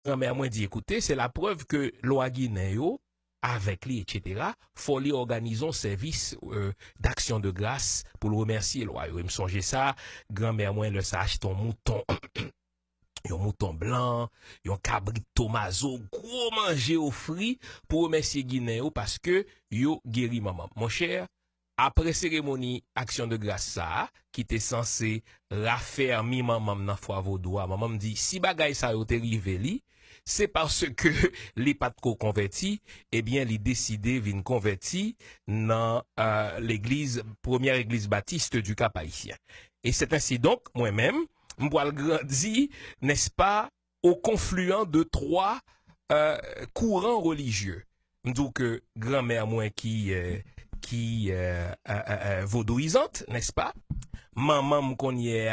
grand-mère moi dit, écoutez, c'est la preuve que loi Guinée, avec lui, etc., faut lui organiser un service d'action de grâce pour le remercier. Loi. Il me songeait ça, grand-mère moi, le ça achète un mouton. Un mouton blanc, un cabrit tomazo, gros manger au frit pour remercier Guinée parce que yo guéri maman. Mon cher, après cérémonie action de grâce ça, qui était censé raffermir maman dans foi vaudois, maman me dit si bagay ça yo te rive li, c'est parce que les pas de converti, eh bien, les décidé vin converti dans l'église, première église baptiste du Cap Haïtien. Et c'est ainsi donc, moi-même, m'boal grandi, n'est-ce pas, au confluent de trois courants religieux. Donc, grand-mère moi qui vaudouisante, n'est-ce pas? Maman m'konye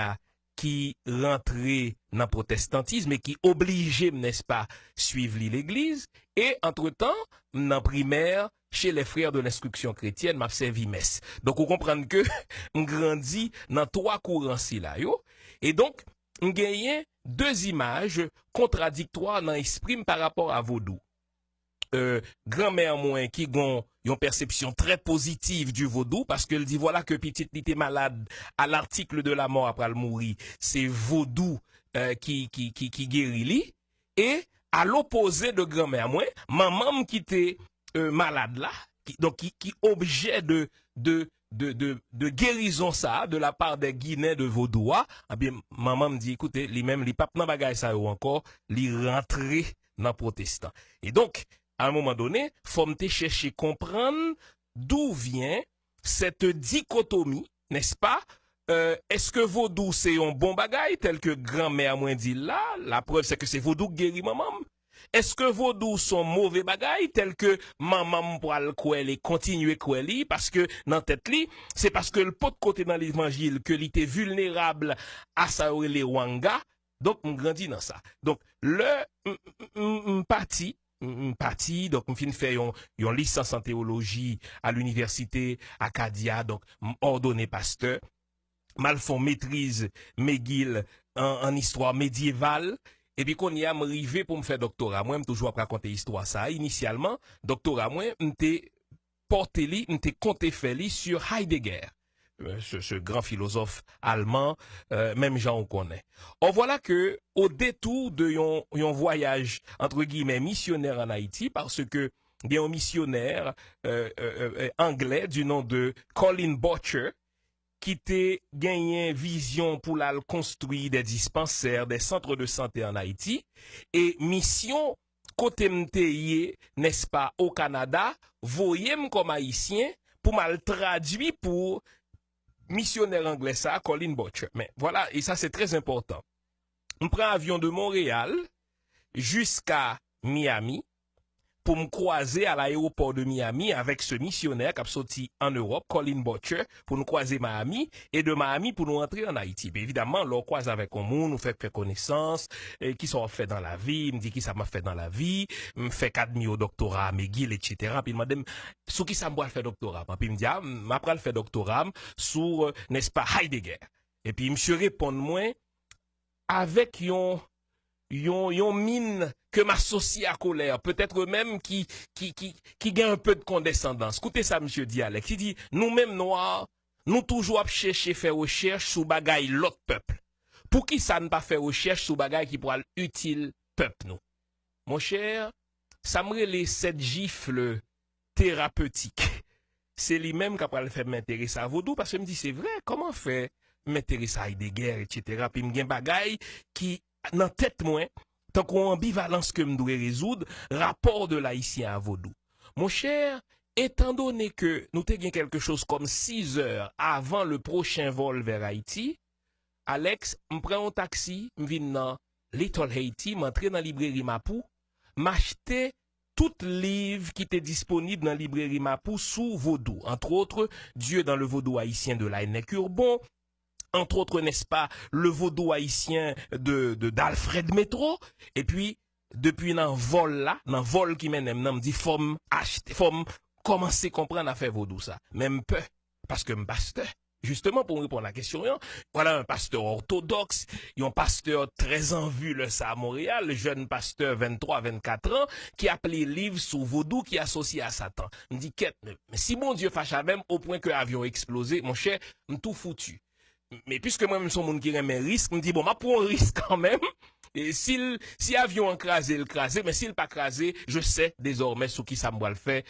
qui rentrait dans le protestantisme et qui obligeait, n'est-ce pas, suivre l'église. Et entre-temps, dans primaire, chez les frères de l'instruction chrétienne, m'a servi messe. Donc, vous comprenez que on grandit dans trois courants-ci là, yo. Et donc, on gagne deux images contradictoires dans l'esprit par rapport à vaudou. Grand-mère moins qui gon une perception très positive du vaudou parce qu'elle dit voilà que petite était malade à l'article de la mort après le mourir, c'est vaudou qui guérit li. Et à l'opposé de grand-mère moins, maman qui était malade là, qui objet de guérison ça de la part des Guinéens de Vaudois, eh bien maman me dit écoutez, lui-même li pape nan bagay ça ou encore, li rentrer dans protestant. Et donc à un moment donné, faut me chercher comprendre d'où vient cette dichotomie, n'est-ce pas? Est-ce que vaudou c'est un bon bagay tel que grand-mère moi dit là, la preuve c'est que c'est vaudou guéri maman. Est-ce que vaudou sont mauvais bagay tel que maman pral kouel et continuer koueli parce que dans tête li, c'est parce que le pot côté dans l'évangile que il était vulnérable à ça les wanga, donc on grandit dans ça. Donc le parti, donc on fin fait une licence en théologie à l'université Acadia, donc ordonné pasteur, mal font maîtrise McGill en histoire médiévale. Et puis, qu'on y a arrivé pour me faire doctorat. Moi, je toujours raconter l'histoire ça. Initialement, doctorat, moi, m'était porté li, m'était compté fait li sur Heidegger. Ce grand philosophe allemand, même Jean on connaît. Or voilà que, au détour de yon voyage, entre guillemets, missionnaire en Haïti, parce que, il y a un missionnaire, anglais du nom de Colin Butcher, qui t'a gagné vision pour la construire des dispensaires, des centres de santé en Haïti, et mission côté m'teye, n'est-ce pas, au Canada, voyez-moi comme haïtien, pour mal traduire pour missionnaire anglais ça, Colin Butcher. Mais voilà, et ça c'est très important. On prend avion de Montréal jusqu'à Miami, pour me croiser à l'aéroport de Miami avec ce missionnaire qui a sorti en Europe, Colin Butcher, pour nous croiser Miami, et de Miami pour nous entrer en Haïti. Mais évidemment, l'on croise avec un monde, nous fait connaissance, qui sont fait dans la vie, me dit qui ça m'a fait dans la vie, me fait qu'admis au doctorat, McGill, etc. Puis il m'a dit, sous qui ça m'a fait doctorat? Puis il me dit, ah, m'a pris le fait doctorat, sur, n'est-ce pas, Heidegger. Et puis, monsieur répond, moi, avec yon mine que m'associe à colère, peut-être même qui gagne un peu de condescendance. Écoutez ça, monsieur Dialek, il dit, nous-mêmes noirs, nous toujours chercher faire recherche sous bagaille l'autre peuple. Pour qui ça ne pas faire recherche sous bagaille qui pourra utile peuple, nous? Mon cher, ça me les 7 gifles thérapeutiques. C'est lui-même qui a fait m'intéresser à vaudou, parce que me dit, c'est vrai, comment faire m'intéresser à Heidegger, etc. Puis me gagne bagaille qui, dans tête moins, tant qu'on ambivalence que me doit résoudre, rapport de l'haïtien à vaudou. Mon cher, étant donné que nous t'ayons quelque chose comme 6 heures avant le prochain vol vers Haïti, Alex, me prend un taxi, me viens dans Little Haiti, m'entrer dans la librairie Mapou, m'acheter tout livre qui était disponible dans la librairie Mapou sous vaudou. Entre autres, Dieu dans le vaudou haïtien de Laennec Urbon, entre autres, n'est-ce pas, le vaudou haïtien d'Alfred Métro, et puis, depuis dans vol qui mène, me dit, faut acheter, faut commencer à comprendre à faire vaudou ça. Même peu, parce que m'basteur. justement, pour répondre à la question, voilà un pasteur orthodoxe, un pasteur très en vue, le ça à Montréal, le jeune pasteur 23, 24 ans, qui a appelé livre sous vaudou, qui est associé à Satan. Me dit, mais si mon Dieu fâche à même, au point que l'avion explosé, mon cher, tout foutu. Mais puisque moi-même, son monde qui remet un risque, me dit, bon, ma pour un risque quand même. Et si avion écrasé, le crasé, mais s'il pas crasé, je sais désormais sous qui ça me va le faire,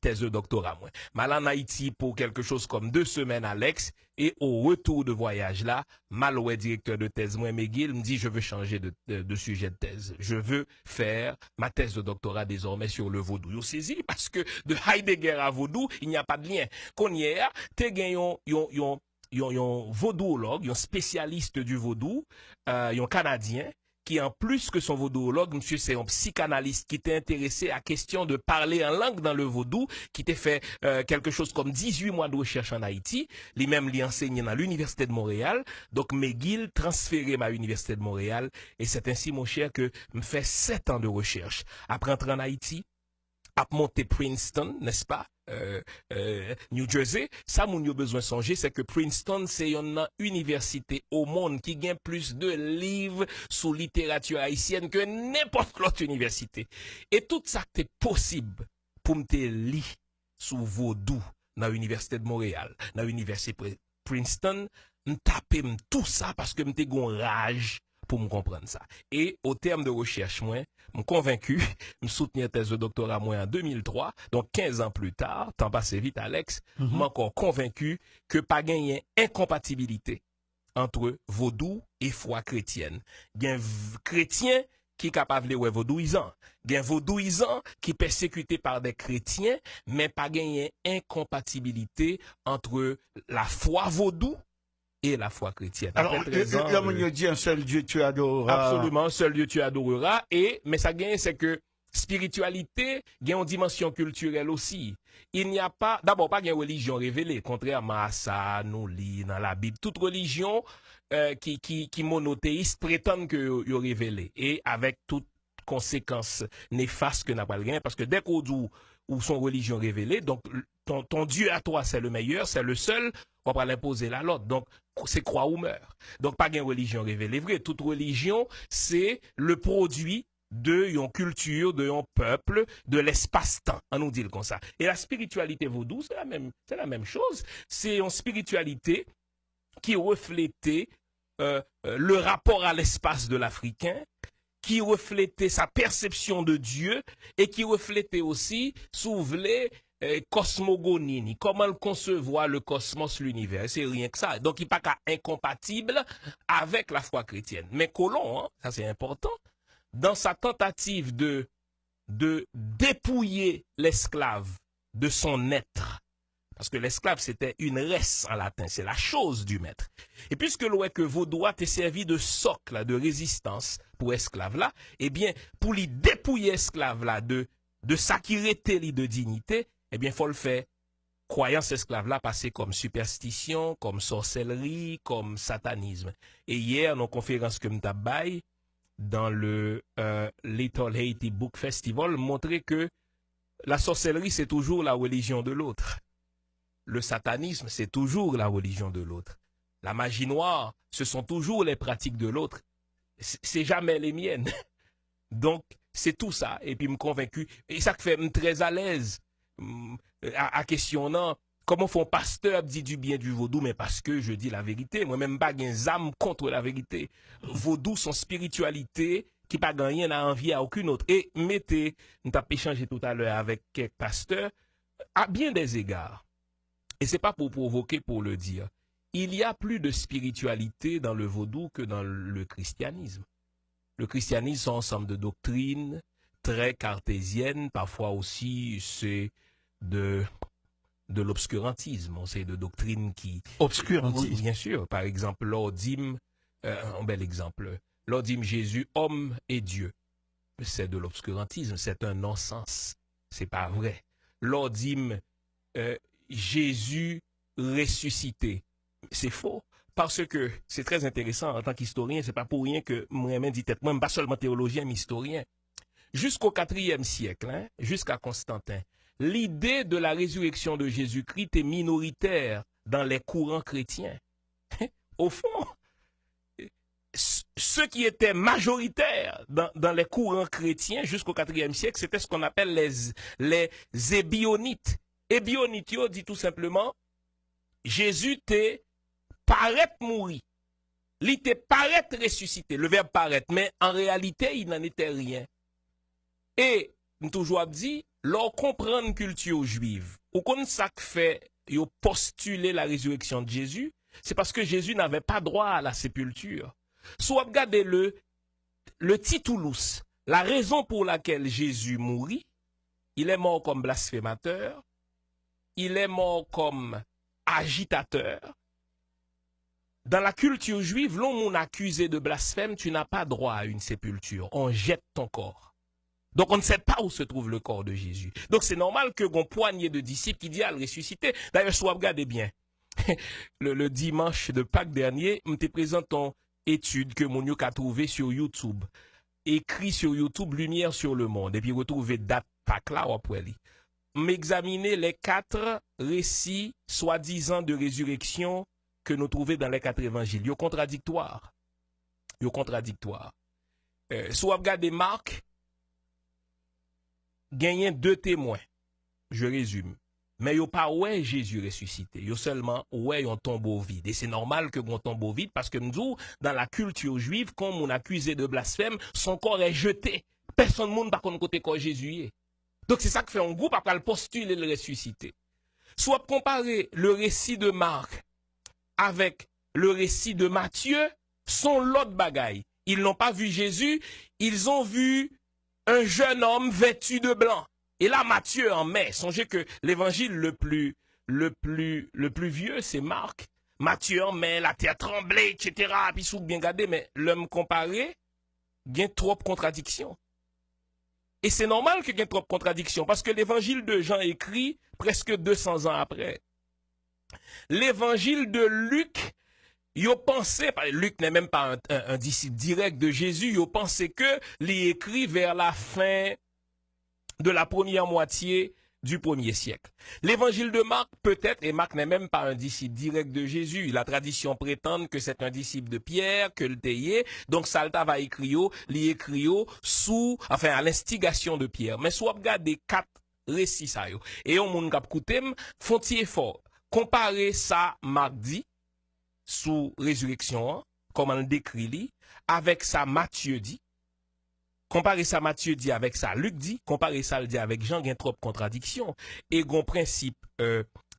thèse de doctorat, moi. Mal en Haïti pour quelque chose comme 2 semaines, Alex, et au retour de voyage là, Maloué, directeur de thèse, moi, McGill, me dit, je veux changer de sujet de thèse. Je veux faire ma thèse de doctorat désormais sur le vaudou. Vous saisi, parce que de Heidegger à vaudou, il n'y a pas de lien. Qu'on y est, t'es gagné, yon vaudouologue, yon spécialiste du vaudou, yon Canadien, qui en plus que son vaudouologue, monsieur, c'est un psychanalyste qui était intéressé à question de parler en langue dans le vaudou, qui t'a fait quelque chose comme 18 mois de recherche en Haïti, lui-même lui enseigné dans l'Université de Montréal, donc McGill transféré à l'Université de Montréal, et c'est ainsi, mon cher, que me fait 7 ans de recherche. Après entrer en Haïti, à monter Princeton, n'est-ce pas? New Jersey, ça moun yo besoin songer, c'est que Princeton c'est une université au monde qui gagne plus de livres sous littérature haïtienne que n'importe quelle autre université. Et tout ça c'est possible pour me lire sous vaudou dans l'université de Montréal, dans l'université Princeton, m'taper tout ça parce que m'te gon rage pour me comprendre ça. Et au terme de recherche, moi, je suis convaincu, je soutenir thèse de doctorat moi en 2003, donc 15 ans plus tard, temps passé vite Alex, je suis encore convaincu que pas gagné incompatibilité entre vaudou et foi chrétienne. Il y a un chrétien qui est capable de vaudouisant. Il y a un vaudouisant qui est persécuté par des chrétiens, mais pas gagné incompatibilité entre la foi vaudou et la foi chrétienne. Alors, on dit un seul Dieu tu adoreras. Absolument, un seul Dieu tu adoreras. Mais ça gagne, c'est que spiritualité, il y a une dimension culturelle aussi. Il n'y a pas, d'abord, pas une religion révélée, contrairement à ça, nous lit dans la Bible. Toute religion qui monothéiste prétend que est révélée. Et avec toutes conséquences néfastes que n'a pas le gain, parce que dès qu'on dit ou son religion révélée, donc ton Dieu à toi, c'est le meilleur, c'est le seul, on va pas l'imposer à l'autre. Donc, c'est croire ou meurt. Donc, pas une religion révélée. Vrai, toute religion, c'est le produit de yon culture, de yon peuple, de l'espace-temps. On nous dit comme ça. Et la spiritualité vaudou, c'est la même chose. C'est une spiritualité qui reflétait le rapport à l'espace de l'Africain, qui reflétait sa perception de Dieu et qui reflétait aussi, souvlé, cosmogonie, comment concevoir le cosmos, l'univers. C'est rien que ça. Donc, il n'est pas incompatible avec la foi chrétienne. Mais Colomb, ça c'est important, dans sa tentative de dépouiller l'esclave de son être, parce que l'esclave c'était une res en latin, c'est la chose du maître. Et puisque l'on que vaudois t'est servi de socle, de résistance pour esclave là, eh bien, pour lui dépouiller esclave là de sa qui était de dignité, eh bien, faut le faire. Croyance esclave là passer comme superstition, comme sorcellerie, comme satanisme. Et hier, dans la conférence que m'ta bail, dans le Little Haiti Book Festival, montrer que la sorcellerie, c'est toujours la religion de l'autre. Le satanisme, c'est toujours la religion de l'autre. La magie noire, ce sont toujours les pratiques de l'autre. C'est jamais les miennes. Donc, c'est tout ça. Et puis, me convaincu. Et ça fait me très à l'aise à questionnant comment font pasteur dit du bien du vaudou, mais parce que je dis la vérité. Moi-même, pas une âme contre la vérité. Vaudou, son spiritualité, qui pas gagné n'a envie à aucune autre. Et mettez, nous avons échangé tout à l'heure avec quelques pasteurs, à bien des égards. Et c'est pas pour provoquer, pour le dire. Il y a plus de spiritualité dans le vaudou que dans le christianisme. Le christianisme, c'est un ensemble de doctrines très cartésiennes, parfois aussi c'est de l'obscurantisme, c'est de doctrines qui... Obscurantisme. Oui, bien sûr. Par exemple, l'ordim, un bel exemple, l'ordim Jésus, homme et Dieu. C'est de l'obscurantisme, c'est un non-sens. C'est pas vrai. L'ordim Jésus ressuscité, c'est faux. Parce que c'est très intéressant en tant qu'historien, c'est pas pour rien que moi-même dit tête, moi, pas seulement théologien, mais historien. Jusqu'au IVe siècle, jusqu'à Constantin, l'idée de la résurrection de Jésus-Christ est minoritaire dans les courants chrétiens. Au fond, ceux qui étaient majoritaires dans les courants chrétiens jusqu'au IVe siècle, c'était ce qu'on appelle les ébionites. Ébionites, dit tout simplement, Jésus te paraît mourir. Il te paraît ressuscité. Le verbe paraître, mais en réalité, il n'en était rien. Et, nous toujours dit, l'on comprend une culture juive, ou qu'on ça fait, ils postuler la résurrection de Jésus, c'est parce que Jésus n'avait pas droit à la sépulture. Soit regardez le Titulus, la raison pour laquelle Jésus mourit, il est mort comme blasphémateur, il est mort comme agitateur. Dans la culture juive, l'homme accusé de blasphème, tu n'as pas droit à une sépulture. On jette ton corps. Donc on ne sait pas où se trouve le corps de Jésus. Donc c'est normal que gon poignée de disciples qui disent à le ressusciter. D'ailleurs, soit regardez bien. le dimanche de Pâques dernier, je te présente une étude que mon a trouvée sur YouTube. Écrit sur YouTube, Lumière sur le monde. Et puis retrouver date Pâques là, après m'examiner les 4 récits soi-disant de résurrection que nous trouvons dans les 4 évangiles. Ils sont contradictoires. Ils sont contradictoires. Soit regardez Marc, gagné 2 témoins. Je résume. Mais yo pas ouais Jésus ressuscité. Yo seulement ouais un tombeau vide. Et c'est normal que un tombeau vide parce que nous, dans la culture juive, quand on accusé de blasphème, son corps est jeté. Personne ne par contre côté corps Jésus. Donc c'est ça que fait un groupe après le postuler le ressuscité. Soit comparer le récit de Marc avec le récit de Matthieu, sont l'autre bagaille. Ils n'ont pas vu Jésus, ils ont vu un jeune homme vêtu de blanc. Et là, Matthieu en met. Songez que l'évangile le plus vieux, c'est Marc. Matthieu en met, la terre tremblait, etc. Puis sous bien gardé, mais l'homme comparé, il y a trop de contradictions. Et c'est normal qu'il y ait trop de contradictions, parce que l'évangile de Jean écrit presque 200 ans après. L'évangile de Luc, yo pensé, Luc n'est même pas un disciple direct de Jésus, yo pensé que l'y écrit vers la fin de la première moitié du 1er siècle. L'évangile de Marc, peut-être, et Marc n'est même pas un disciple direct de Jésus. La tradition prétend que c'est un disciple de Pierre, que le théier. Donc, Salta va écrire, à l'instigation de Pierre. Mais soit regardez 4 récits, ça yo. Et on moun kap koutem, font-y effort. Comparer ça, Marc dit, sous résurrection, comme on le décrit, avec ça, Matthieu dit. Comparer ça, Matthieu dit avec ça, Luc dit, comparer ça, le dit avec Jean, il y a trop de contradictions. Et un principe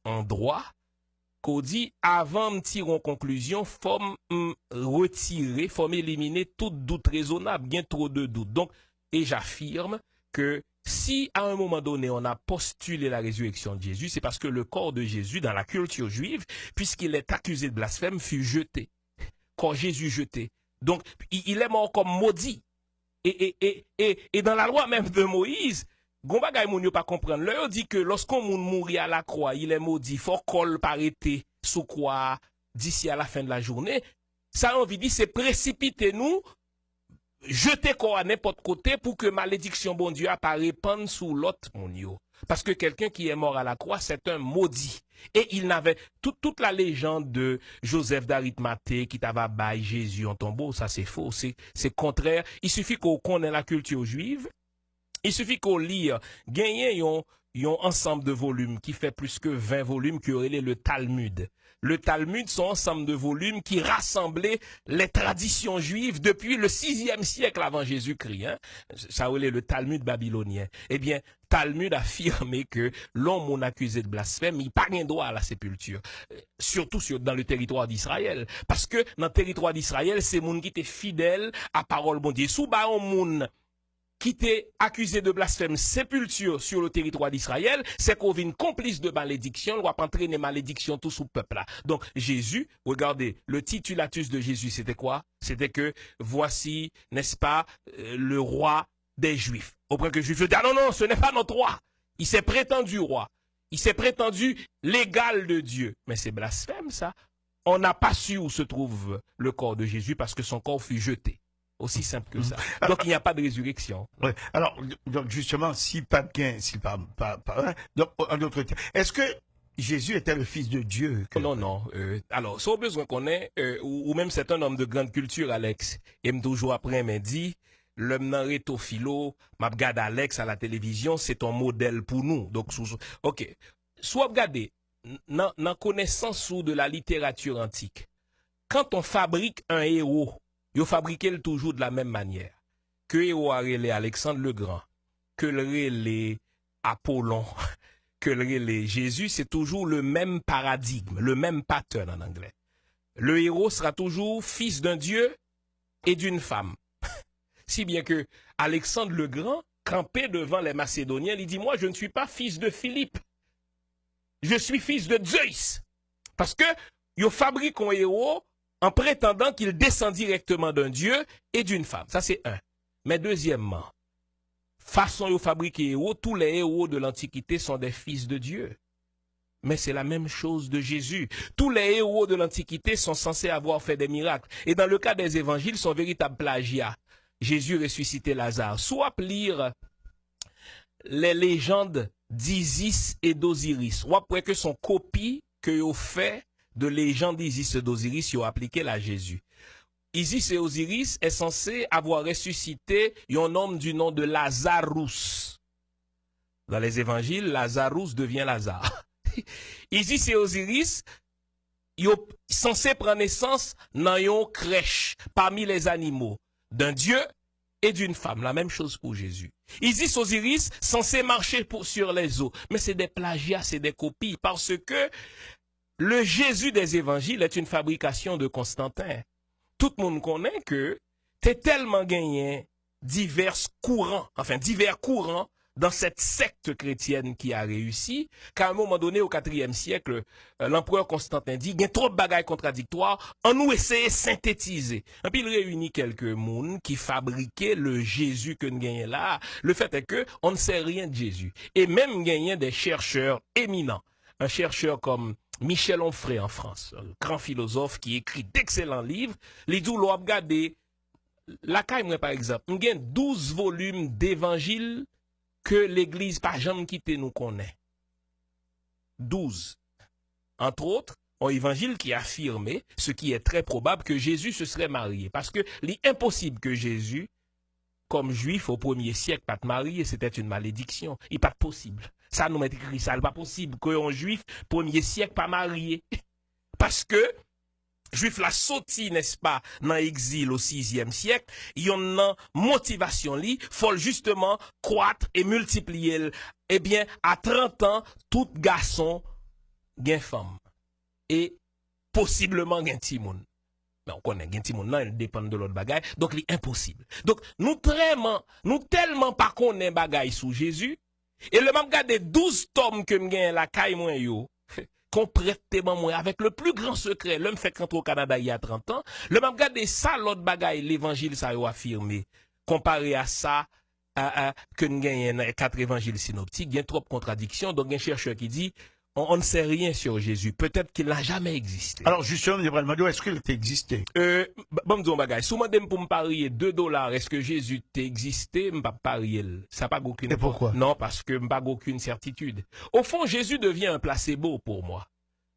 en droit, qu'on dit, avant de tirer en conclusion, faut retirer, faut éliminer tout doute raisonnable, il y a trop de doutes. Donc, et j'affirme que si à un moment donné, on a postulé la résurrection de Jésus, c'est parce que le corps de Jésus, dans la culture juive, puisqu'il est accusé de blasphème, fut jeté. Corps Jésus jeté. Donc, il est mort comme maudit. Et dans la loi même de Moïse, Gombagay moun yo pas comprendre. Là, on dit que lorsqu'on mourit à la croix, il est maudit, faut qu'on l'arrêter sous croix d'ici à la fin de la journée. Ça, on dit, c'est précipiter nous, jeter quoi à n'importe côté pour que malédiction, bon Dieu, a pas répandre sous l'autre moun yo. Parce que quelqu'un qui est mort à la croix, c'est un maudit. Et il n'avait toute la légende de Joseph d'Arimathée qui t'avait baillé Jésus en tombeau, ça c'est faux, c'est contraire. Il suffit qu'on connaisse la culture juive, il suffit qu'on lise, gagner un ensemble de volumes qui fait plus que 20 volumes qui aurait le Talmud. Le Talmud, c'est un ensemble de volumes qui rassemblaient les traditions juives depuis le 6e siècle avant Jésus-Christ. Hein? Ça aurait le Talmud babylonien. Eh bien, Talmud affirmait que l'homme accusé de blasphème, il n'a pas rien droit à la sépulture. Surtout dans le territoire d'Israël. Parce que dans le territoire d'Israël, c'est moun qui était fidèle à parole bon Dieu. Sous ba moun qui était accusé de blasphème sépulture sur le territoire d'Israël, c'est qu'on vient complice de malédiction, on va entraîner malédiction tout sous peuple là. Donc Jésus, regardez, le titulatus de Jésus, c'était quoi? C'était que voici, n'est-ce pas, le roi des Juifs. Au point que les Juifs disent, ah non, ce n'est pas notre roi. Il s'est prétendu roi. Il s'est prétendu l'égal de Dieu. Mais c'est blasphème ça. On n'a pas su où se trouve le corps de Jésus parce que son corps fut jeté. Aussi simple que ça. Donc, il n'y a pas de résurrection. Oui. Alors, donc justement, si pas de gain, si pas donc, en d'autres termes, est-ce que Jésus était le fils de Dieu. Non, non. Alors, si on a besoin qu'on ait, ou même c'est un homme de grande culture, Alex, et me toujours après m'a dit, l'homme nan reto philo, m'a regardé Alex à la télévision, c'est un modèle pour nous. Donc, ok. Soit regardez, dans connaissance ou de la littérature antique, quand on fabrique un héros, il fabrique le toujours de la même manière. Que héros a relé Alexandre le Grand, que le relé Apollon, que le Jésus, c'est toujours le même paradigme, le même pattern en anglais. Le héros sera toujours fils d'un dieu et d'une femme. Si bien que Alexandre le Grand, campé devant les Macédoniens, il dit, moi je ne suis pas fils de Philippe, je suis fils de Zeus. Parce que il fabrique un héros en prétendant qu'il descend directement d'un dieu et d'une femme. Ça c'est un. Mais deuxièmement, façon de fabriquer héros, tous les héros de l'Antiquité sont des fils de Dieu. Mais c'est la même chose de Jésus. Tous les héros de l'Antiquité sont censés avoir fait des miracles. Et dans le cas des évangiles, son véritable plagiat. Jésus ressuscité Lazare. Soit lire les légendes d'Isis et d'Osiris. Ou après que son copie que vous fait de légendes d'Isis et d'Osiris, vous appliqué à Jésus. Isis et Osiris est censé avoir ressuscité un homme du nom de Lazarus. Dans les évangiles, Lazarus devient Lazare. Isis et Osiris sont censés prendre naissance dans une crèche parmi les animaux d'un dieu et d'une femme. La même chose pour Jésus. Isis, Osiris, censés marcher sur les eaux. Mais c'est des plagiats, c'est des copies, parce que le Jésus des évangiles est une fabrication de Constantin. Tout le monde connaît que t'es tellement gagné divers courants dans cette secte chrétienne qui a réussi, qu'à un moment donné, au IVe siècle, l'empereur Constantin dit, il y a trop de bagailles contradictoires, on nous essaie de synthétiser. Et puis il réunit quelques mondes qui fabriquaient le Jésus que nous gagnons là. Le fait est que on ne sait rien de Jésus. Et même gagnant des chercheurs éminents. Un chercheur comme Michel Onfray en France, un grand philosophe qui écrit d'excellents livres, les dou l'ont regardé, la caille, par exemple, nous avons 12 volumes d'évangiles que l'église pas jamais quitté nous connaît. 12. Entre autres, un évangile qui affirmait, ce qui est très probable, que Jésus se serait marié. Parce que l'impossible que Jésus, comme juif au 1er siècle, pas te marier, c'était une malédiction. Il n'est pas possible. Ça nous met écrit ça, il n'est pas possible qu'un juif, 1er siècle, pas marié. Parce que, juif la sorti, n'est-ce pas, dans l'exil au 6e siècle, il y a une motivation li, faut justement croître et multiplier. Eh bien, à 30 ans, tout garçon gagne femme. Et possiblement gagne timoun. Mais on connaît gagne timoun, non, il dépend de l'autre bagaille. Donc, c'est impossible. Donc, nous tellement pas connaît bagaille sous Jésus, et le même gars des 12 tomes que m'gagne la caille moi yo, complètement moi, avec le plus grand secret, l'homme fait rentrer au Canada il y a 30 ans, le même gars des ça, l'autre bagaille, l'évangile, ça a affirmé, comparé à ça, que nous gagnons 4 évangiles synoptiques, il y a trop de contradictions, donc il y a un chercheur qui dit, on ne sait rien sur Jésus, peut-être qu'il n'a jamais existé. Alors justement, est-ce qu'il a existé? Bon, me bagay, si je pour me parier $2, est-ce que Jésus t'a existé, je ne pas parier. Ça pas aucune. Et pourquoi? Non, parce que je pas aucune certitude. Au fond, Jésus devient un placebo pour moi.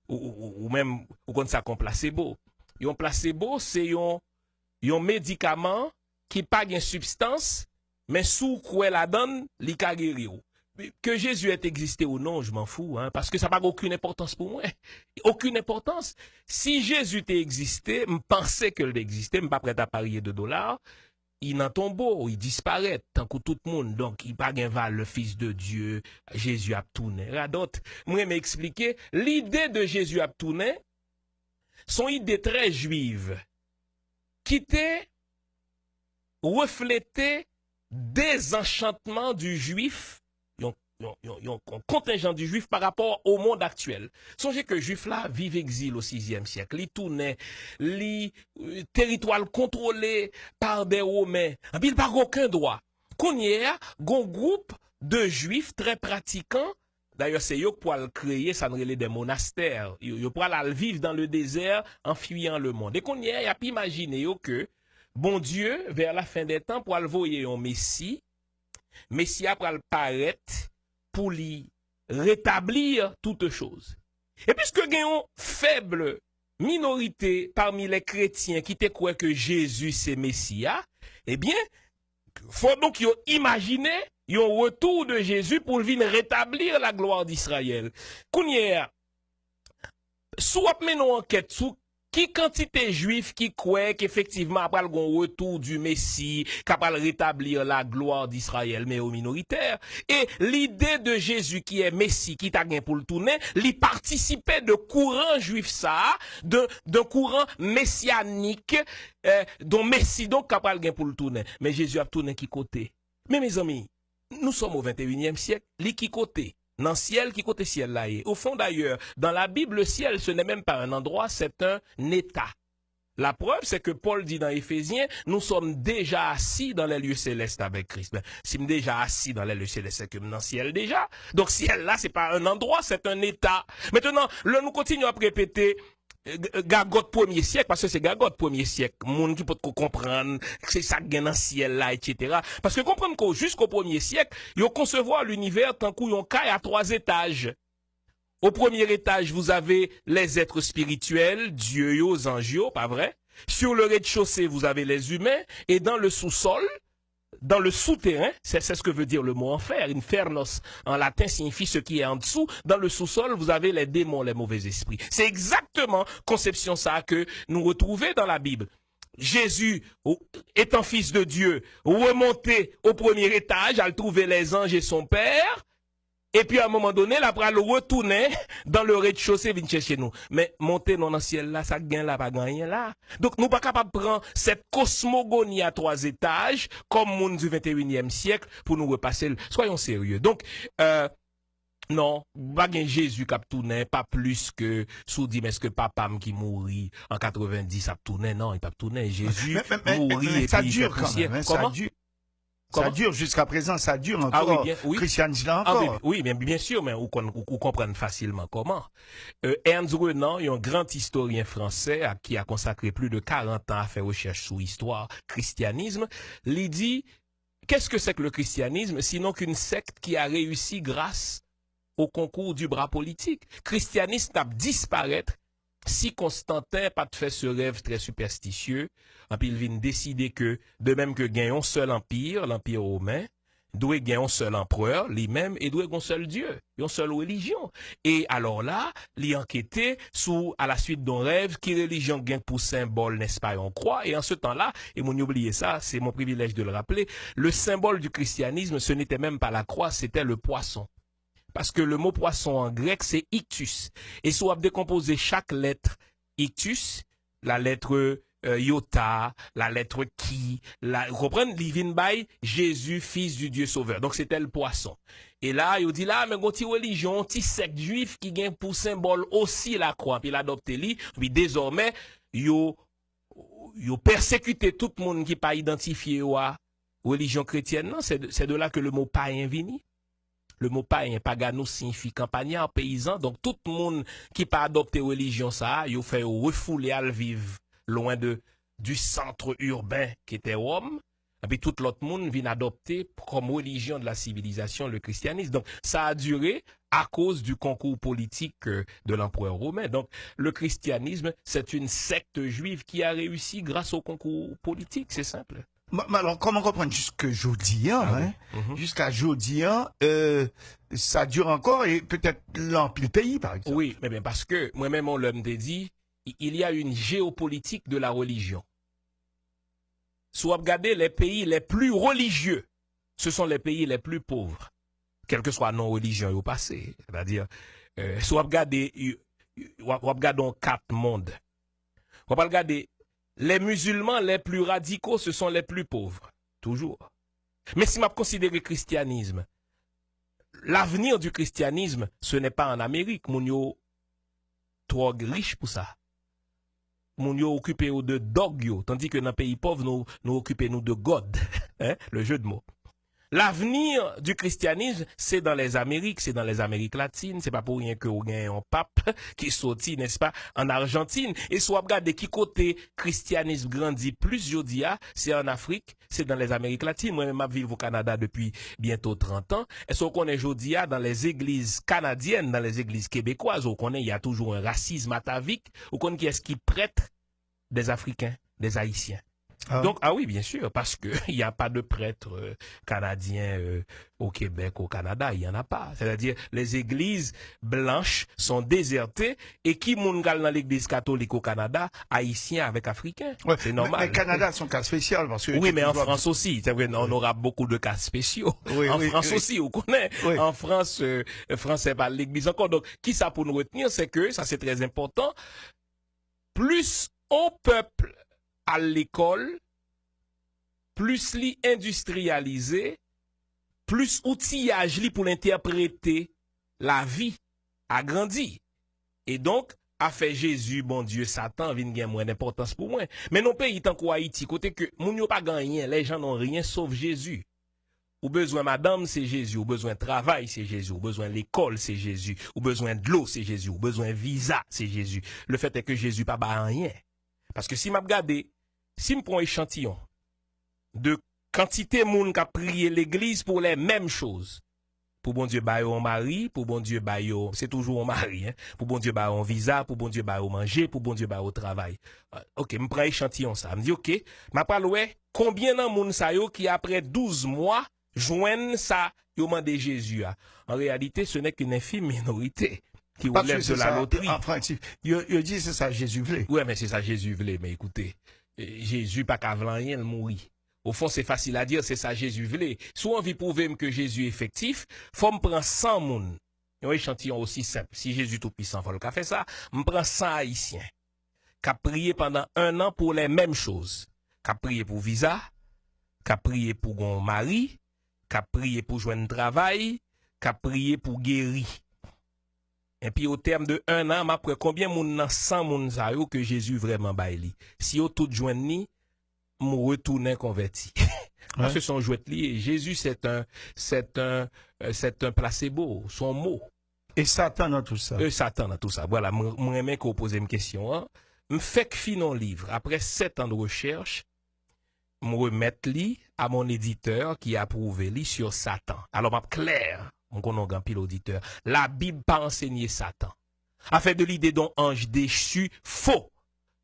Ou même, ou comme ça qu'on placebo. Un placebo, c'est un médicament qui pas une substance, mais sous quoi la donne, li ka guérir. Que Jésus ait existé ou non, je m'en fous, hein, parce que ça n'a pas aucune importance pour moi. Aucune importance. Si Jésus t'ait existé, je pensais qu'il existait, je ne suis pas prêt à parier $2, il n'en tombe, il disparaît, tant que tout le monde. Donc, il pas gain le Fils de Dieu, Jésus a tourné. D'autres, moi, m'expliquer, l'idée de Jésus a tourné, son idée très juive, qui était reflété désenchantement du juif, un contingent du juif par rapport au monde actuel. Songez que juif là vive exil au 6e siècle. Il tournait, les territoires contrôlés par des Romains. Il n'a aucun droit. Qu'on y a, un groupe de juifs très pratiquants. D'ailleurs, c'est eux qui pour créer, ça ne des monastères. Ils pour aller vivre dans le désert en fuyant le monde. Et qu'on y a, il a pu imaginer que bon Dieu, vers la fin des temps, pour envoyer un Messie, Messie après paraître pour lui rétablir toute chose. Et puisque il y a une faible minorité parmi les chrétiens qui te croient que Jésus c'est Messia, eh bien, faut donc imaginer un retour de Jésus pour venir rétablir la gloire d'Israël. Kounye, soit menon enquête sous qui quantité juifs qui croient qu'effectivement après le retour du Messie, capable rétablir la gloire d'Israël, mais aux minoritaires. Et l'idée de Jésus qui est Messie, qui t'a gagné pour le tourner, lui participait de courant juif ça, d'un courant messianique, dont Messie donc capable gagné pour le tourner. Mais Jésus a tourné qui côté? Mais mes amis, nous sommes au 21e siècle, li qui côté? Dans le ciel, qui côté ciel là est. Au fond d'ailleurs, dans la Bible, le ciel, ce n'est même pas un endroit, c'est un état. La preuve, c'est que Paul dit dans Éphésiens, nous sommes déjà assis dans les lieux célestes avec Christ. Ben, si nous déjà assis dans les lieux célestes, c'est que dans le ciel déjà. Donc ciel là, c'est pas un endroit, c'est un état. Maintenant, là, nous continuons à répéter Gagote premier siècle, parce que c'est Gagote premier siècle, monde qui peut comprendre que c'est ça qui est dans le ciel là, etc. Parce que comprendre qu'au jusqu'au premier siècle, ils ont concevoir l'univers tant qu'on caille à 3 étages. Au premier étage, vous avez les êtres spirituels, Dieu, aux anges, pas vrai? Sur le rez-de-chaussée, vous avez les humains, et dans le sous-sol, dans le souterrain, c'est ce que veut dire le mot enfer. Infernos, en latin, signifie ce qui est en dessous. Dans le sous-sol, vous avez les démons, les mauvais esprits. C'est exactement conception ça que nous retrouvons dans la Bible. Jésus, étant fils de Dieu, remonté au premier étage, à trouver les anges et son père. Et puis à un moment donné, la pral retourner dans le rez-de-chaussée, vient chercher nous. Mais monter dans le ciel là, ça gagne là, pas gagner là. Donc nous pas capable de prendre cette cosmogonie à 3 étages, comme monde du 21e siècle, pour nous repasser. Soyons sérieux. Donc, non, pas Jésus qui a tourné, pas plus que sous dit, mais est-ce que papa qui mourit en 90 a tourné? Non, il n'a pas tourné. Jésus mourit et ça puis dure quand même. Comment? Ça dure jusqu'à présent, ça dure encore. Ah oui, bien, oui. Christianisme encore. Ah oui, bien sûr, mais vous comprenez facilement comment. Ernst Renan, un grand historien français qui a consacré plus de 40 ans à faire recherche sur l'histoire, christianisme, il dit, qu'est-ce que c'est que le christianisme, sinon qu'une secte qui a réussi grâce au concours du bras politique. Christianisme a disparaître si Constantin pas fait ce rêve très superstitieux, puis il vient décider que, de même que gagne un seul empire, l'empire romain, doit gagner un seul empereur, lui-même, et doit gagner un seul Dieu, une seule religion. Et alors là, il enquêté sous, à la suite d'un rêve, qui religion gagne pour symbole, n'est-ce pas, on croit, et en ce temps-là, et mon oublié ça, c'est mon privilège de le rappeler, le symbole du christianisme, ce n'était même pas la croix, c'était le poisson. Parce que le mot poisson en grec, c'est ictus. Et si on a décomposé chaque lettre ictus, la lettre iota, la lettre qui, vous comprenez, living by Jésus, fils du Dieu sauveur. Donc c'était le poisson. Et là, il dit là, mais une petite religion, un petit secte juif qui gagne pour symbole aussi la croix. Puis il adopte lui, puis désormais, il persécuté tout le monde qui n'est pas identifié à religion chrétienne. Non, c'est de là que le mot païen vient. Le mot païen, paganos, signifie campagnard, paysan. Donc, tout le monde qui n'a pas adopté religion, ça, il fait refouler à le vivre loin du centre urbain qui était Rome. Et puis, tout l'autre monde vient adopter comme religion de la civilisation le christianisme. Donc, ça a duré à cause du concours politique de l'empereur romain. Donc, le christianisme, c'est une secte juive qui a réussi grâce au concours politique. C'est simple. Alors, comment comprendre jusqu'à jeudi, hein, jusqu'à jeudi, ça dure encore et peut-être l'empire le pays, par exemple. Oui, mais bien parce que moi-même, on l'a dit, il y a une géopolitique de la religion. Si vous regardez les pays les plus religieux, ce sont les pays les plus pauvres, quelle que soit non-religion au passé. C'est-à-dire, si vous regardez 4 mondes, vous regardez les musulmans les plus radicaux, ce sont les plus pauvres, toujours. Mais si je considère le christianisme, l'avenir du christianisme, ce n'est pas en Amérique. Moun yo trop riche pour ça. Moun yo occupé de dog yo, tandis que dans les pays pauvres, nous occupons de God, hein, le jeu de mots. L'avenir du christianisme, c'est dans les Amériques, c'est dans les Amériques latines. C'est pas pour rien que vous avez un pape qui sorti, n'est-ce pas, en Argentine. Et soit regardez qui côté christianisme grandit plus, je dis, c'est en Afrique, c'est dans les Amériques latines. Moi-même, je vis au Canada depuis bientôt 30 ans. Et ce qu'on est aujourd'hui dans les églises canadiennes, dans les églises québécoises, on connaît, il y a toujours un racisme atavique. On connaît qui est-ce qui prête des Africains, des Haïtiens. Ah. Donc, ah oui, bien sûr, parce que il n'y a pas de prêtres canadiens au Québec, au Canada, il n'y en a pas. C'est-à-dire, les églises blanches sont désertées et qui mongal dans l'église catholique au Canada, haïtiens avec africains. Ouais, c'est normal. Mais Canada, c'est un cas spécial parce que. Oui, mais en France aussi. C'est vrai, on aura beaucoup de cas spéciaux. Oui, en oui, France oui. aussi, on connaît. Oui. En France, français par l'église encore. Donc, qui ça pour nous retenir, c'est que, ça c'est très important, plus on peuple à l'école, plus li industrialisé, plus outillage li pour l'interpréter la vie a grandi. Et donc, a fait Jésus, bon Dieu, Satan, vient gagner moins d'importance pour moi. Mais non pays tant qu'au Haïti, côté que moun yo pas gagné, les gens n'ont rien sauf Jésus. Ou besoin madame, c'est Jésus. Ou besoin travail, c'est Jésus. Ou besoin l'école, c'est Jésus. Ou besoin de l'eau, c'est Jésus. Ou besoin visa, c'est Jésus. Le fait est que Jésus pas ba rien. Parce que si m'a regardé, si me prend échantillon de quantité moun qui a prié l'église pour les mêmes choses. Pour bon Dieu bailler un mari, pour bon Dieu bailler, c'est toujours un mari, hein. Pour bon Dieu bailler un visa, pour bon Dieu bailler manger, pour bon Dieu bailler au travail. OK, me prend échantillon ça. Me dit OK, m'a pas loué combien nan moun sa yo qui après 12 mois joignent ça yo mandé Jésus a. En réalité, ce n'est qu'une infime minorité qui relève de la loterie. En principe, il dit c'est ça Jésus voulait. Ouais, mais c'est ça Jésus voulait, mais écoutez, Jésus pas qu'à rien le mourir. Au fond, c'est facile à dire, c'est ça Jésus voulait. Si on veut prouver que Jésus est effectif, faut me prendre 100 moun. Un échantillon aussi simple. Si Jésus tout puissant, faut le faire ça. Me prend 100 haïtiens qui a prié pendant 1 an pour les mêmes choses. Qui a prié pour visa, qui a prié pour un mari, qui a prié pour joindre travail, qui a prié pour guérir. Et puis au terme de 1 an, après combien moun nan 100 moun sa yo que Jésus vraiment baili. Si yo tout joindre ni, m'ou retourner converti. Parce que son jouet lié, Jésus c'est un placebo, son mot. Et Satan dans tout ça. Satan dans tout ça. Voilà, moi aimé qu'on pose une question. Hein. M'fait que fin un livre. Après 7 ans de recherche, me remettre li à mon éditeur qui a approuvé li sur Satan. Alors m'a clair, on connaît un pile auditeur. La Bible pas enseigné Satan. A fait de l'idée d'un ange déchu faux.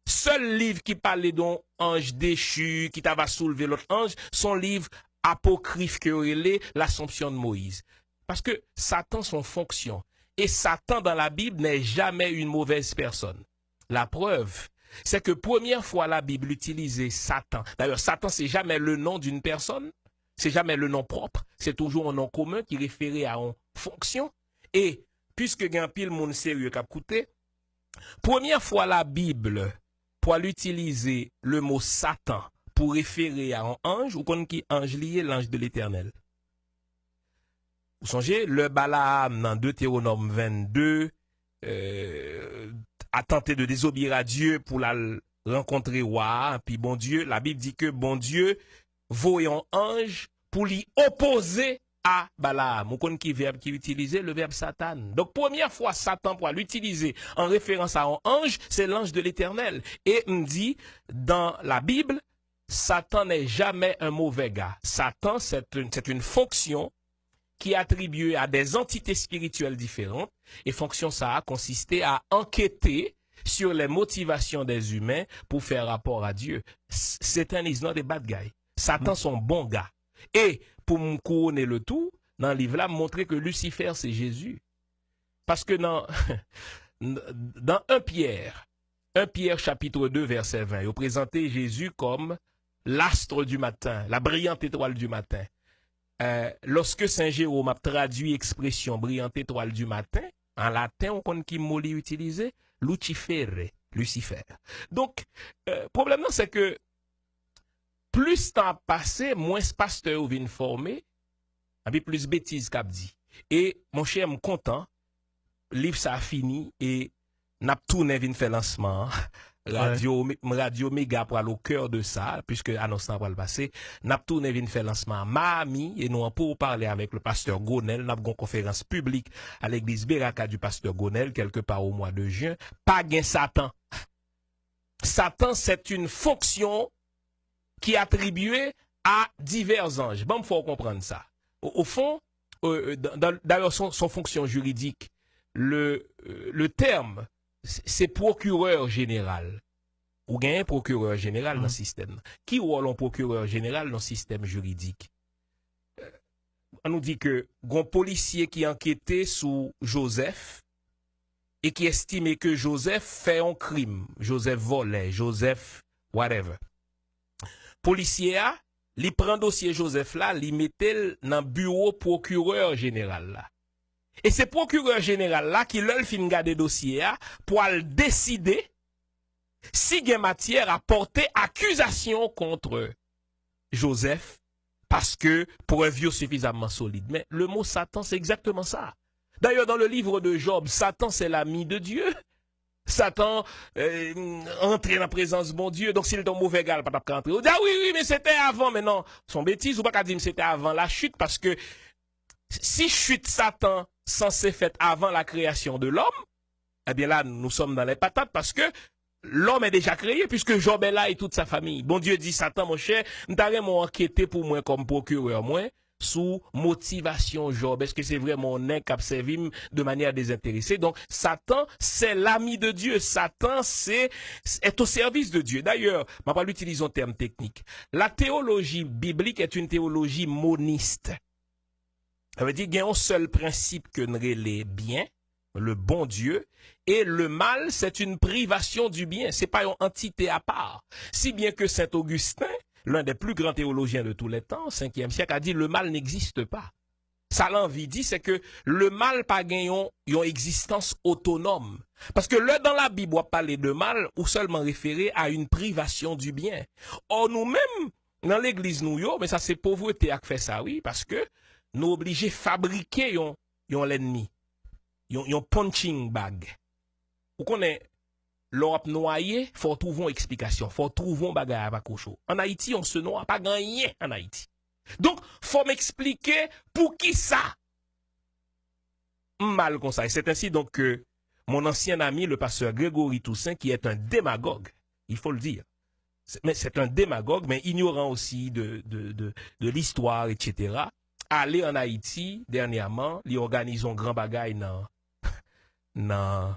Seul livre qui parle d'un ange déchu, qui va soulever l'autre ange, son livre apocryphe que relève l'Assomption de Moïse. Parce que Satan, son fonction. Et Satan dans la Bible n'est jamais une mauvaise personne. La preuve, c'est que première fois la Bible utilisait Satan. D'ailleurs, Satan, c'est jamais le nom d'une personne. C'est jamais le nom propre. C'est toujours un nom commun qui référait à une fonction. Et, puisque il y a un pile monde sérieux qui a coûté, première fois la Bible, pour l'utiliser le mot Satan pour référer à un ange, ou qu'on qui ange lié, l'ange de l'Éternel. Vous songez, le Balaam dans Deutéronome 22 a tenté de désobéir à Dieu pour la rencontrer roi, puis bon Dieu, la Bible dit que bon Dieu voyait un ange pour lui opposer à Balaam. On connaît qui verbe qui utilisait le verbe Satan. Donc première fois Satan pour l'utiliser en référence à un ange, c'est l'ange de l'Éternel. Et on dit dans la Bible, Satan n'est jamais un mauvais gars. Satan c'est une fonction qui est attribuée à des entités spirituelles différentes et fonction ça a consisté à enquêter sur les motivations des humains pour faire rapport à Dieu. Satan is not a bad guy. Satan son bon gars. Et pour me couronner le tout, dans le livre là, montrer que Lucifer c'est Jésus. Parce que dans 1 Pierre chapitre 2 verset 20, il présentait Jésus comme l'astre du matin, la brillante étoile du matin. Lorsque Saint Jérôme a traduit l'expression brillante étoile du matin, en latin, on connaît qui mot utilisé, Lucifere, Lucifer. Donc, problème c'est que plus temps passé, moins pasteur vient former, et plus bêtises qu'a dit. Et mon cher, me content, livre ça a fini et n'a tourné vient faire lancement radio méga pour aller au cœur de ça, puisque annonce va le passer. N'a tourné vinn faire lancement Miami et nous pour parler avec le pasteur Gonel, n'a une conférence publique à l'église Beraka du pasteur Gonel quelque part au mois de juin. Pas gain Satan. Satan, c'est une fonction qui est attribuée à divers anges. Bon, faut comprendre ça. Au fond, d'ailleurs son fonction juridique, le terme c'est procureur général. Ou gagne un procureur général dans le système. Qui rôle un procureur général dans le système juridique? On nous dit que un policier qui enquêtait sur Joseph et qui estimait que Joseph fait un crime, Joseph volait, Joseph whatever. Policier a, li prend dossier Joseph là, li mettait dans bureau procureur général là. Et c'est procureur général là qui leur fin garder dossier pour décider si il y a matière à porter accusation contre Joseph parce que preuve suffisamment solide. Mais le mot Satan, c'est exactement ça. D'ailleurs, dans le livre de Job, Satan, c'est l'ami de Dieu. Satan entre dans la présence de mon Dieu. Donc, s'il est un mauvais gars, il ne peut pas rentrer. On dit, ah oui, mais c'était avant. Mais non, son bêtise, ou pas dire que c'était avant la chute, parce que si chute Satan censé faite avant la création de l'homme, eh bien là, nous sommes dans les patates parce que l'homme est déjà créé puisque Job est là et toute sa famille. Bon Dieu dit, Satan, mon cher, nous t'avons enquêté pour moi comme procureur, moi, sous motivation Job. Est-ce que c'est vraiment un qui a servi de manière désintéressée? Donc, Satan, c'est l'ami de Dieu. Satan, est au service de Dieu. D'ailleurs, je ne vais pas l'utiliser en termes techniques. La théologie biblique est une théologie moniste. Ça veut dire qu'il y a un seul principe que nous les bien, le bon Dieu, et le mal, c'est une privation du bien. C'est pas une entité à part. Si bien que Saint Augustin, l'un des plus grands théologiens de tous les temps, 5e siècle, a dit le mal n'existe pas. Ça l'envie dit, c'est que le mal pas gagne une existence autonome. Parce que là, dans la Bible, on parle de mal ou seulement référé à une privation du bien. Or, nous-mêmes, dans l'église nous, mais ça c'est pauvreté qui fait ça, oui, parce que nous obligés de fabriquer l'ennemi, un punching bag. Vous connaissez, l'Europe noyée, il faut trouver une explication, il faut trouver un bagage à cocho. En Haïti, on se noie pas gagné en Haïti. Donc, il faut m'expliquer pour qui ça mal comme ça. Et c'est ainsi donc que mon ancien ami, le pasteur Grégory Toussaint, qui est un démagogue, il faut le dire. Mais c'est un démagogue, mais ignorant aussi de l'histoire, etc., aller en Haïti, dernièrement, ils organisent un grand bagaille dans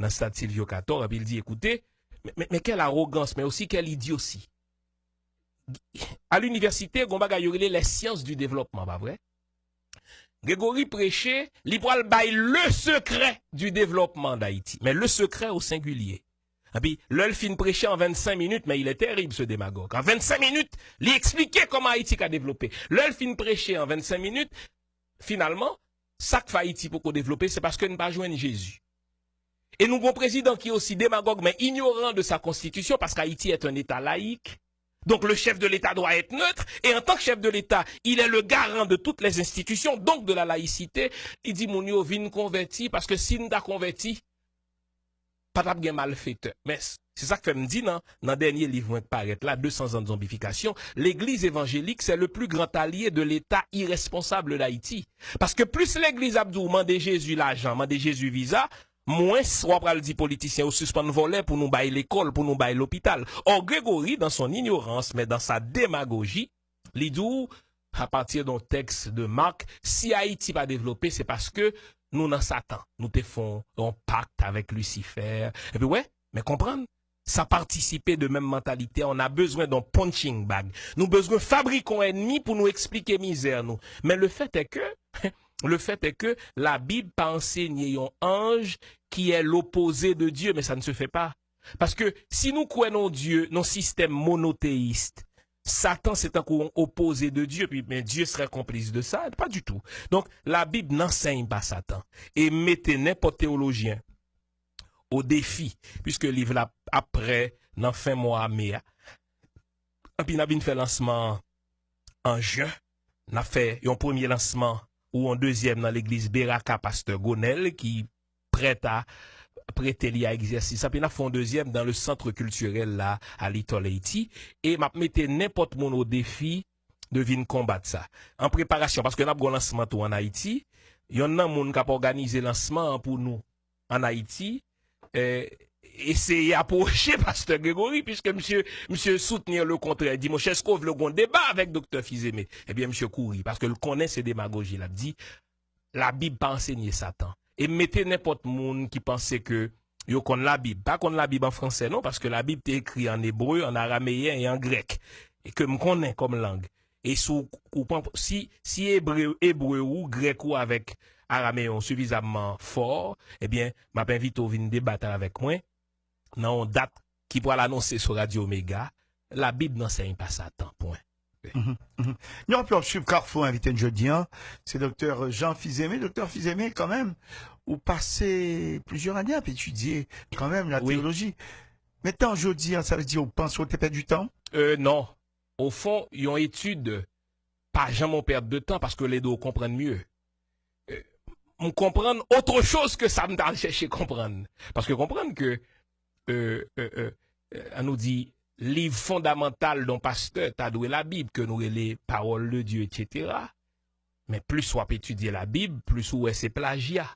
Stade Silvio Cator, et puis il dit, écoutez, mais quelle arrogance, mais aussi quelle idiotie. À l'université, on bagaille les sciences du développement, pas vrai? Grégory prêchait, il bail le secret du développement d'Haïti, mais le secret au singulier. Et puis, l'œil fin prêcher en 25 minutes, mais il est terrible, ce démagogue. En 25 minutes, il expliquait comment Haïti a développé. L'œil fin prêcher en 25 minutes, finalement, ça que fait Haïti pour qu'on développe, c'est parce que nous pas joindre Jésus. Et nous avons un président qui est aussi démagogue, mais ignorant de sa constitution, parce qu'Haïti est un État laïque. Donc, le chef de l'État doit être neutre. Et en tant que chef de l'État, il est le garant de toutes les institutions, donc de la laïcité. Il dit, mon yo, vin converti, parce que si nous t'a converti, pas de malfaiteur. Mais c'est ça que fait me dire dans le dernier livre qui paraît là, 200 ans de zombification, l'église évangélique, c'est le plus grand allié de l'État irresponsable d'Haïti. Parce que plus l'église Abdou mande Jésus l'argent, mande Jésus visa, moins soit pral dit politicien ou suspendre voler pour nous bailler l'école, pour nous bailler l'hôpital. Or, Grégory, dans son ignorance, mais dans sa démagogie, il dit, à partir d'un texte de Marc, si Haïti va développer, c'est parce que nous, dans Satan, nous te font un pacte avec Lucifer. Et puis, ouais, mais comprendre, ça participait de même mentalité. On a besoin d'un punching bag. Nous avons besoin de fabriquer un ennemi pour nous expliquer misère, nous. Mais le fait est que la Bible pas enseigné un ange qui est l'opposé de Dieu, mais ça ne se fait pas. Parce que si nous croyons Dieu, nos systèmes monothéistes, Satan, c'est un courant opposé de Dieu, puis mais Dieu serait complice de ça? Pas du tout. Donc, la Bible n'enseigne pas Satan. Et mettez n'importe théologien au défi, puisque le livre là, après, dans fin mois mai, et puis, on a fait lancement en juin, on a fait un premier lancement, ou un deuxième dans l'église Beraka, pasteur Gonel, qui prête prêté li à exercice. Puis n'a fait un deuxième dans le centre culturel là à Little Haiti et m'a metté n'importe mon au défi de venir combattre ça. En préparation parce que n'a pas lancement tout en Haïti, il y en a moun qui a organisé lancement pour nous en Haïti. Essayer d'approcher Pasteur Grégory, puisque monsieur soutenir le contraire. Dit, mon cher Skov, le grand débat avec Dr. Fizeme. Eh bien, monsieur Kouri, parce que le connaît ses démagogies, il dit, la Bible pas enseigner Satan. Et mettez n'importe monde qui pensait que, yo connaît la Bible. Pas connaît la Bible en français, non, parce que la Bible est écrite en hébreu, en araméen et en grec. Et que me connaît comme langue. Et si hébreu ou grec ou avec araméen suffisamment fort, eh bien, m'a invité à venir débattre avec moi. Dans une date qui pourra l'annoncer sur Radio Omega, la Bible n'enseigne pas Satan, point. Nous avons suivre Carrefour invité jeudi, c'est docteur Jean Fizeme. Docteur Fizeme, quand même, vous passez plusieurs années à étudier quand même la théologie. Maintenant, jeudi, ça veut dire, vous pensez que vous perdre du temps? Non. Au fond, ils ont étude, pas jamais perdre de temps parce que les deux comprennent mieux. On comprend autre chose que ça me donne chercher comprendre. Parce que comprendre que on nous dit livre fondamental dont pasteur t'as doué la Bible que nous les paroles de Dieu etc. Mais plus soit étudier la Bible plus ou c'est plagiat,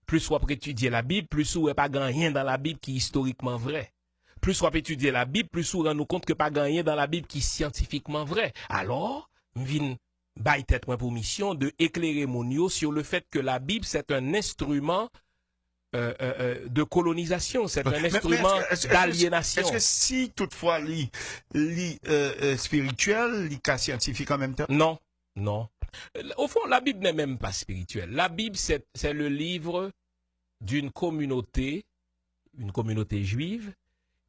plus soit étudier la Bible plus ou pas grand rien dans la Bible qui est historiquement vrai, plus soit étudier la Bible plus ou rend nous compte que pas grand rien dans la Bible qui est scientifiquement vrai. Alors vinn bail tête pour mission de éclairer mon yo sur le fait que la Bible c'est un instrument de colonisation, c'est un instrument d'aliénation. Est-ce que si toutefois spirituel, cas scientifique en même temps? Non, non. Au fond, la Bible n'est même pas spirituelle. La Bible, c'est le livre d'une communauté juive,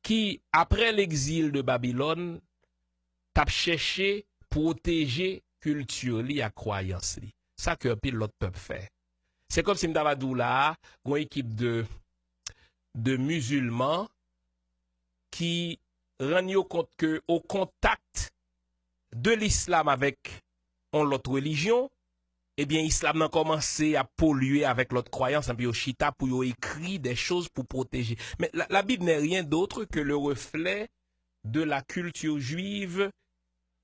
qui, après l'exil de Babylone, t'a cherché protéger culture li à croyance li. Ça que pile l'autre peuple fait. C'est comme si m'davadou là, une équipe de musulmans qui rendent compte que au contact de l'islam avec l'autre religion, eh bien, l'islam a commencé à polluer avec l'autre croyance, et puis au chita pour écrire des choses pour protéger. Mais la Bible n'est rien d'autre que le reflet de la culture juive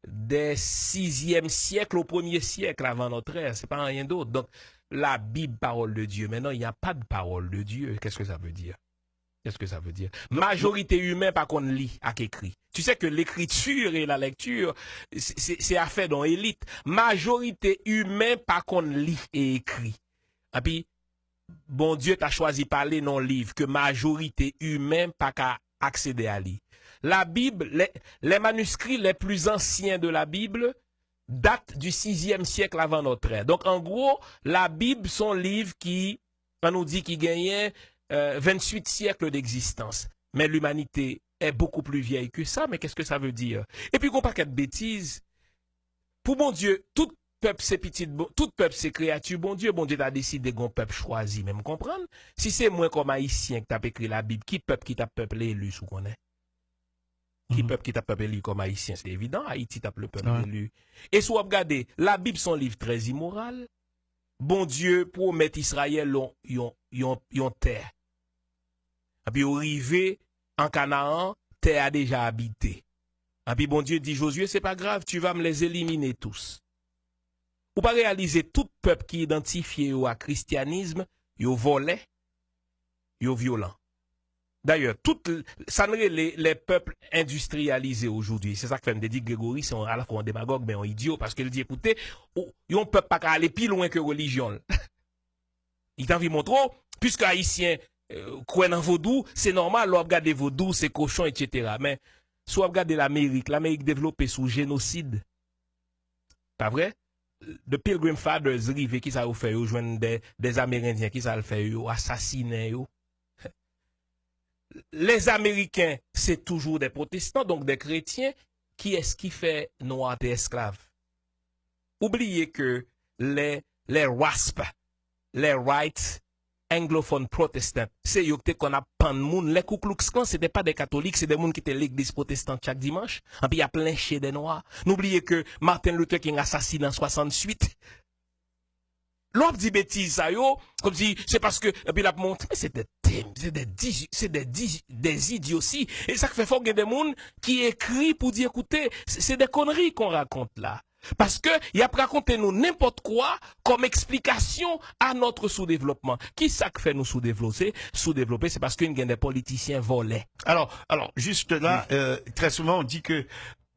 des 6e siècle au 1er siècle avant notre ère. C'est pas rien d'autre. Donc, la Bible, parole de Dieu. Maintenant, il n'y a pas de parole de Dieu. Qu'est-ce que ça veut dire? Qu'est-ce que ça veut dire? Majorité humaine, pas qu'on lit, à écrit. Tu sais que l'écriture et la lecture, c'est affaire dans élite. Majorité humaine, pas qu'on lit et écrit. Et puis, bon Dieu t'a choisi parler dans le livre que majorité humaine, pas qu'à accéder à lui. La Bible, les manuscrits les plus anciens de la Bible, date du 6e siècle avant notre ère. Donc, en gros, la Bible, son livre qui, on nous dit qu'il gagnait 28 siècles d'existence. Mais l'humanité est beaucoup plus vieille que ça. Mais qu'est-ce que ça veut dire? Et puis, qu'on pas qu'être bêtises. Pour bon Dieu, tout peuple c'est petit, tout peuple c'est créature. Bon Dieu t'a décidé qu'on peuple choisi. Même comprendre? Si c'est moi comme haïtien que t'as écrit la Bible, qui t'a peuplé élu sous qu'on est? Qui peuple qui t'a peuple élu comme haïtien, c'est évident, Haïti t'a le peuple élu. Et si vous regardez, la Bible son livre très immoral. Bon Dieu promet Israël yon terre. Et puis arrivé en Canaan, terre a déjà habité. Et puis bon Dieu dit Josué, c'est pas grave, tu vas me les éliminer tous. Ou pas réaliser tout peuple qui est identifié au christianisme, yo volé, yo violent. D'ailleurs, ça les peuples industrialisés aujourd'hui. C'est ça que fait me dit Grégory, c'est à la fois un démagogue, mais un idiot, parce qu'il dit, écoutez, yon peuple pas aller plus loin que religion. Il t'a vu montrer, puisque haïtien, croient dans vaudou, c'est normal, l'on regarde vaudou, c'est cochon, etc. Mais, soit regarder l'Amérique développée sous génocide. Pas vrai? The Pilgrim Fathers rive qui ça vous fait, joindre des Amérindiens qui ça le fait, assassiner, les Américains, c'est toujours des protestants, donc des chrétiens. Qui est-ce qui fait noirs des esclaves? Oubliez que les WASP, les White Anglophone Protestants, c'est eux qu'on a pan de monde. Les Ku Klux Klan, c'était pas des catholiques, c'est des gens qui étaient l'église protestante chaque dimanche. Et puis il y a plein chez des noirs. N'oubliez que Martin Luther King assassiné en 68. l'on dit bêtises ça yo, comme si c'est parce que, et puis la montre, mais c'est des thèmes, c'est des idioties. Et ça fait fort qu'il y a des gens qui écrit pour dire, écoutez, c'est des conneries qu'on raconte là. Parce que, il a raconté nous n'importe quoi comme explication à notre sous-développement. Qui ça que fait nous sous-développer? Sous-développer, c'est parce qu'il y a des politiciens volés. Alors, juste là, très souvent, on dit que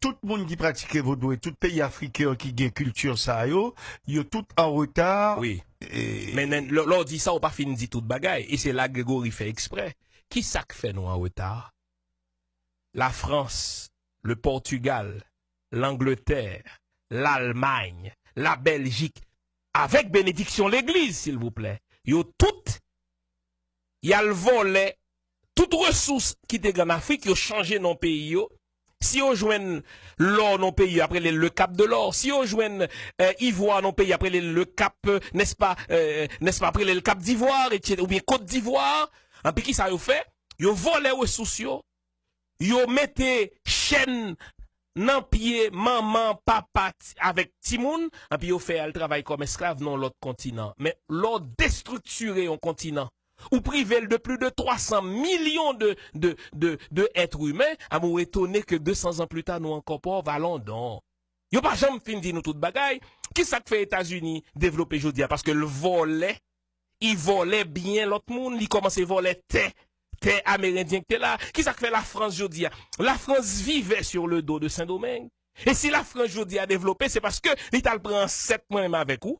tout le monde qui pratique vaudou et tout pays africain qui a une culture ça yo, yo tout en retard. Oui. Et... Mais l'on dit ça, on pas fini dit toute bagaille. Et c'est là que Grégory fait exprès. Qui ça que fait nous en retard? La France, le Portugal, l'Angleterre, l'Allemagne, la Belgique, avec bénédiction l'Église, s'il vous plaît. Yo tout, y a le volet, toute ressource qui était en Afrique, yo changé non pays yo. Si on joigne l'or non pays après le cap de l'or, si on joigne ivoire non pays après le cap, n'est-ce pas après le cap d'ivoire, ou bien Côte d'Ivoire, en puis qui ça yo fait? Yo volé ressources yo mettez chaîne nan pied maman papa avec Timoun, et puis yo fait le travail comme esclave dans l'autre continent. Mais l'on déstructuré un continent ou privé de plus de 300 millions de êtres humains, à vous étonner que 200 ans plus tard, nous encore pauvres à London. Yo pas jamais fin dit nous toute bagaille. Qui ça que fait États-Unis développer aujourd'hui? Parce que le volet, il volait bien l'autre monde, il commençait à voler t'es amérindien que t'es là. Qui ça que fait la France aujourd'hui? La France vivait sur le dos de Saint-Domingue. Et si la France aujourd'hui a développé, c'est parce que l'Italie prend 7 mois même avec vous.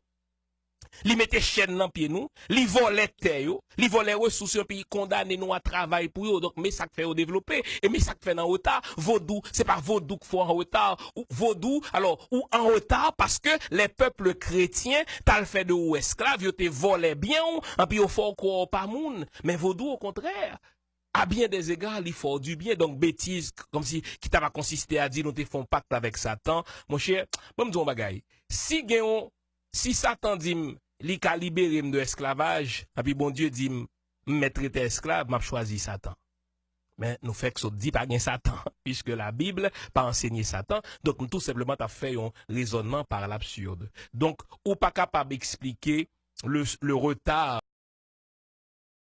Li mette chaîne dans pied nous, li volait terre yo, li volait ressources puis condamné nous à travail pour yo. Donc mais ça fait au développer et mais ça fait en retard. Vaudou, c'est pas vaudou qu'il faut en retard ou vaudou alors ou en retard parce que les peuples chrétiens t'as fait de ou esclaves, yo te volé bien et puis au faut quoi pas moun, mais vaudou au contraire. À bien des égards, il faut du bien. Donc, bêtise, comme si, qui t'a pas consisté à dire, nous te font pacte avec Satan. Mon cher, bon, me dis un bagaille. Si Satan dit, li ka libéré de esclavage, et puis bon Dieu dit, m'être été esclave, m'a choisi Satan. Mais nous fait que ça dit pas bien Satan, puisque la Bible pas enseigné Satan. Donc, nous tout simplement t'as fait un raisonnement par l'absurde. Donc, ou pas capable d'expliquer le retard